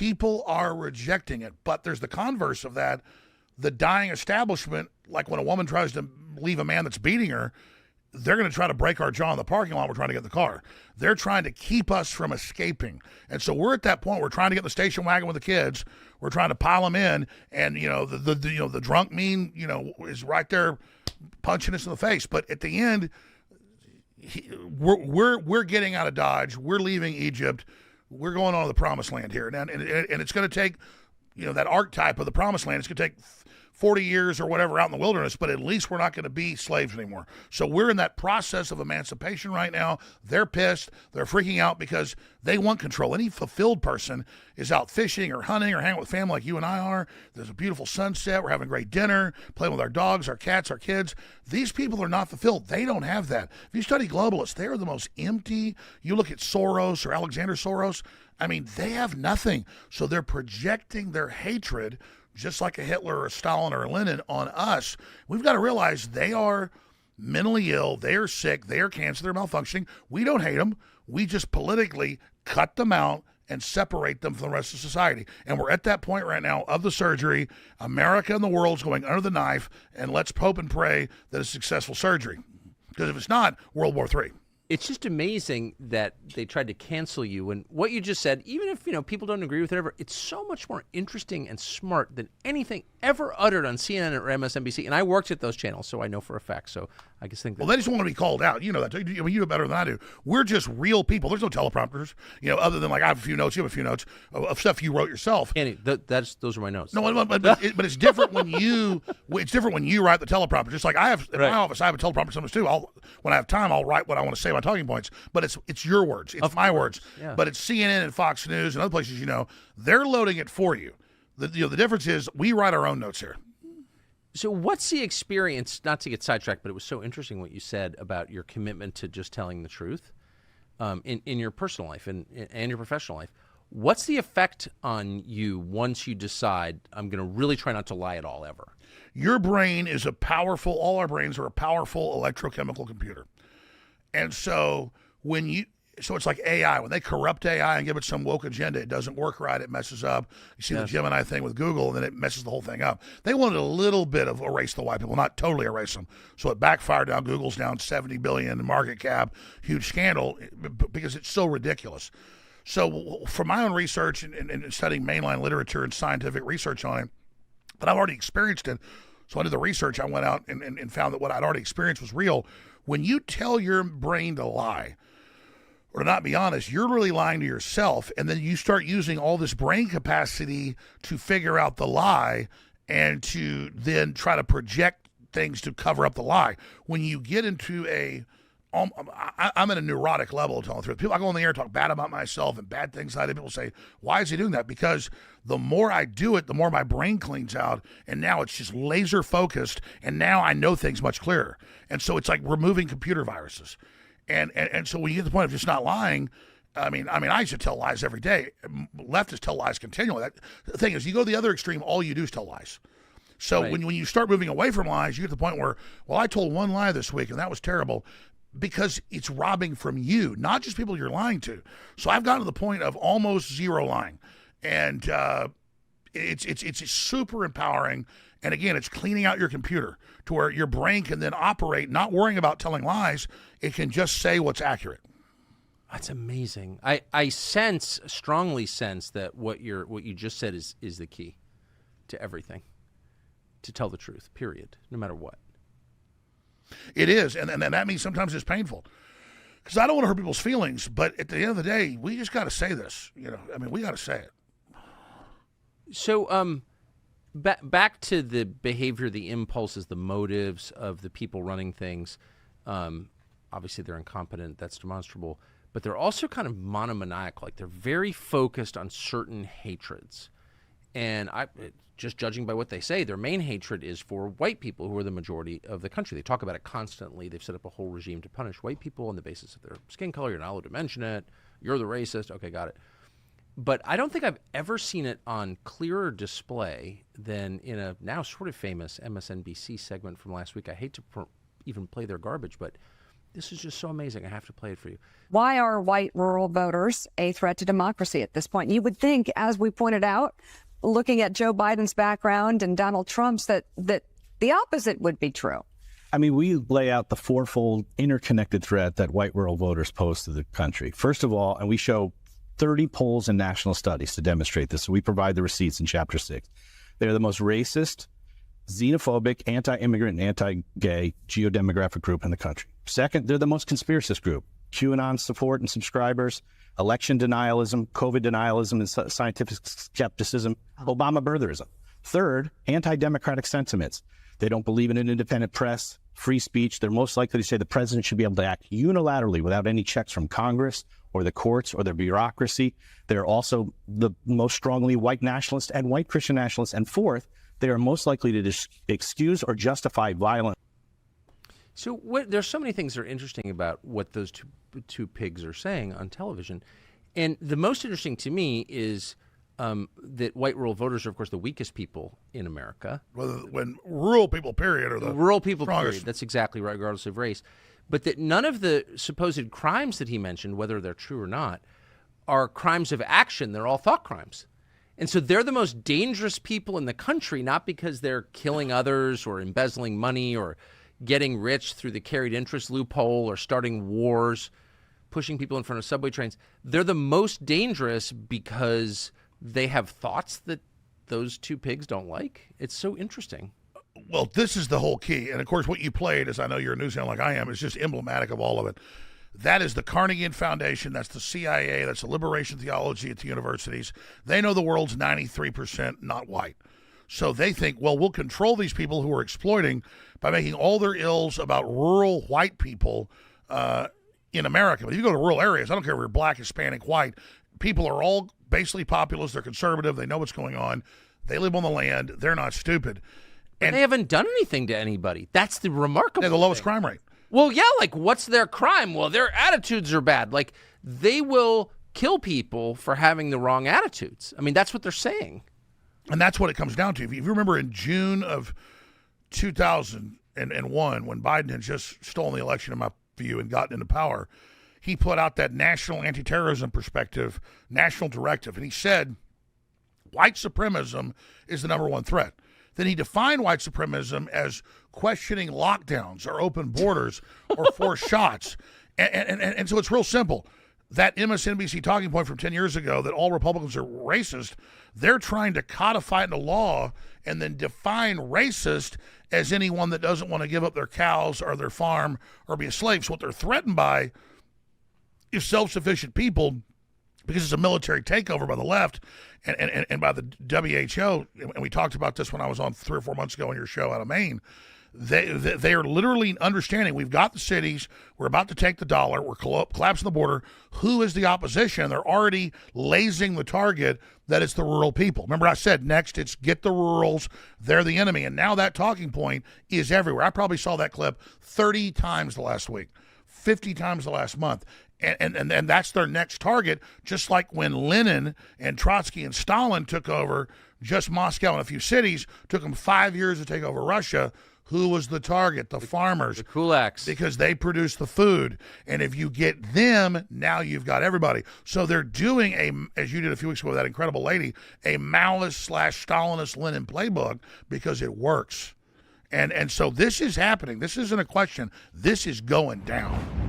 people are rejecting it. But there's the converse of that. The dying establishment, like when a woman tries to leave a man that's beating her, they're going to try to break our jaw in the parking lot. We're trying to get in the car. They're trying to keep us from escaping. And so we're at that point. We're trying to get in the station wagon with the kids. We're trying to pile them in. And, the drunk mean, is right there punching us in the face. But at the end, we're getting out of Dodge. We're leaving Egypt. We're going on to the promised land here. And it's going to take, that archetype of the promised land. It's going to take 40 years or whatever out in the wilderness, but at least we're not going to be slaves anymore. So we're in that process of emancipation right now. They're pissed. They're freaking out because they want control. Any fulfilled person is out fishing or hunting or hanging with family like you and I are. There's a beautiful sunset. We're having a great dinner, playing with our dogs, our cats, our kids. These people are not fulfilled. They don't have that. If you study globalists, they are the most empty. You look at Soros or Alexander Soros, they have nothing. So they're projecting their hatred just like a Hitler or a Stalin or a Lenin on us. We've got to realize they are mentally ill, they are sick, they are cancer, they're malfunctioning. We don't hate them. We just politically cut them out and separate them from the rest of society. And we're at that point right now of the surgery. America and the world's going under the knife, and let's hope and pray that it's successful surgery. Because if it's not, World War III. It's just amazing that they tried to cancel you. And what you just said, even if people don't agree with it ever, it's so much more interesting and smart than anything ever uttered on CNN or MSNBC. And I worked at those channels, so I know for a fact. So I just think that. Well, they just want to be called out. You know that. You know better than I do. We're just real people. There's no teleprompters. Other than like I have a few notes, you have a few notes of stuff you wrote yourself. Andy, those are my notes. No, but it's different when you. It's different when you write the teleprompter. Just like I have in my office, I have a teleprompter sometimes too. When I have time, I'll write what I want to say, my talking points. But it's your words. It's my words. Yeah. But it's CNN and Fox News and other places. They're loading it for you. The difference is we write our own notes here. So what's the experience, not to get sidetracked, but it was so interesting what you said about your commitment to just telling the truth in your personal life and your professional life. What's the effect on you once you decide I'm going to really try not to lie at all ever? Your brain is all our brains are a powerful electrochemical computer. And so so it's like AI. When they corrupt AI and give it some woke agenda, it doesn't work right. It messes up. You see the Gemini thing with Google, and then it messes the whole thing up. They wanted a little bit of erase the white people, not totally erase them. So it backfired. Now Google's down $70 billion in market cap, huge scandal, because it's so ridiculous. So from my own research and studying mainline literature and scientific research on it, but I've already experienced it. So I did the research. I went out and found that what I'd already experienced was real. When you tell your brain to lie, or to not be honest, you're really lying to yourself, and then you start using all this brain capacity to figure out the lie and to then try to project things to cover up the lie. When you get into I'm at a neurotic level telling the truth. People, I go on the air and talk bad about myself and bad things I did. People say, why is he doing that? Because the more I do it, the more my brain cleans out, and now it's just laser focused, and now I know things much clearer. And so it's like removing computer viruses. And so when you get to the point of just not lying, I used to tell lies every day. Leftists tell lies continually. The thing is, you go to the other extreme, all you do is tell lies. So when you start moving away from lies, you get to the point where, well, I told one lie this week, and that was terrible, because it's robbing from you, not just people you're lying to. So I've gotten to the point of almost zero lying. And it's super empowering. And again, it's cleaning out your computer to where your brain can then operate, not worrying about telling lies. It can just say what's accurate. That's amazing. I strongly sense that what you just said is the key to everything. To tell the truth, period, no matter what. It is, and that means sometimes it's painful. Because I don't want to hurt people's feelings, but at the end of the day, we just got to say this. We got to say it. So, back to the behavior, the impulses, the motives of the people running things. Obviously, they're incompetent. That's demonstrable. But they're also kind of monomaniacal. Like, they're very focused on certain hatreds. And just judging by what they say, their main hatred is for white people who are the majority of the country. They talk about it constantly. They've set up a whole regime to punish white people on the basis of their skin color. You're not allowed to mention it. You're the racist. Okay, got it. But I don't think I've ever seen it on clearer display than in a now sort of famous MSNBC segment from last week. I hate to even play their garbage, but This is just so amazing. I have to play it for you. Why are white rural voters a threat to democracy at this point? You would think, as we pointed out, looking at Joe Biden's background and Donald Trump's, that the opposite would be true. I mean, we lay out the fourfold interconnected threat that white rural voters pose to the country. First of all, and we show 30 polls and national studies to demonstrate this. So we provide the receipts in Chapter 6. They're the most racist, xenophobic, anti-immigrant, and anti-gay geodemographic group in the country. Second, they're the most conspiracist group. QAnon support and subscribers, election denialism, COVID denialism, and scientific skepticism, Obama birtherism. Third, anti-democratic sentiments. They don't believe in an independent press, free speech. They're most likely to say the president should be able to act unilaterally without any checks from Congress or the courts or the bureaucracy. They're also the most strongly white nationalist and white Christian nationalists. And fourth, they are most likely to excuse or justify violence. So there's so many things that are interesting about what those two pigs are saying on television. And the most interesting to me is that white rural voters are, of course, the weakest people in America. When rural people, period, are the rural people, strongest. Period. That's exactly right, regardless of race. But that none of the supposed crimes that he mentioned, whether they're true or not, are crimes of action. They're all thought crimes. And so they're the most dangerous people in the country, not because they're killing others or embezzling money or getting rich through the carried interest loophole or starting wars, pushing people in front of subway trains. They're the most dangerous because they have thoughts that those two pigs don't like. It's so interesting. Well, this is the whole key. And, of course, what you played, as I know you're a newshound like I am, is just emblematic of all of it. That is the Carnegie Foundation. That's the CIA. That's the liberation theology at the universities. They know the world's 93% not white. So they think, well, we'll control these people who are exploiting by making all their ills about rural white people in America. But if you go to rural areas, I don't care if you're black, Hispanic, white, people are all basically populist. They're conservative. They know what's going on. They live on the land. They're not stupid. And they haven't done anything to anybody. That's the remarkable They're the lowest thing. crime rate. Well, yeah, like what's their crime? Well, their attitudes are bad. Like they will kill people for having the wrong attitudes. I mean, that's what they're saying. And that's what it comes down to. If you remember in June of 2001, when Biden had just stolen the election, in my view, and gotten into power, he put out that national anti-terrorism perspective, national directive. And he said, white supremacism is the number one threat. Then he defined white supremacism as questioning lockdowns or open borders or forced shots. And so it's real simple. That MSNBC talking point from 10 years ago that all Republicans are racist, they're trying to codify it into law and then define racist as anyone that doesn't want to give up their cows or their farm or be a slave. So what they're threatened by is self-sufficient people, because it's a military takeover by the left and by the WHO. And we talked about this when I was on 3 or 4 months ago on your show out of Maine. They are literally understanding we've got the cities, we're about to take the dollar, we're collapsing the border. Who is the opposition? They're already lasing the target that it's the rural people. Remember I said next it's get the rurals, they're the enemy. And now that talking point is everywhere. I probably saw that clip 30 times the last week, 50 times the last month. And that's their next target, just like when Lenin and Trotsky and Stalin took over just Moscow and a few cities, took them 5 years to take over Russia. Who was the target? The farmers. The kulaks. Because they produce the food. And if you get them, now you've got everybody. So they're doing as you did a few weeks ago with that incredible lady, a Maoist/Stalinist Lenin playbook because it works. And so this is happening. This isn't a question. This is going down.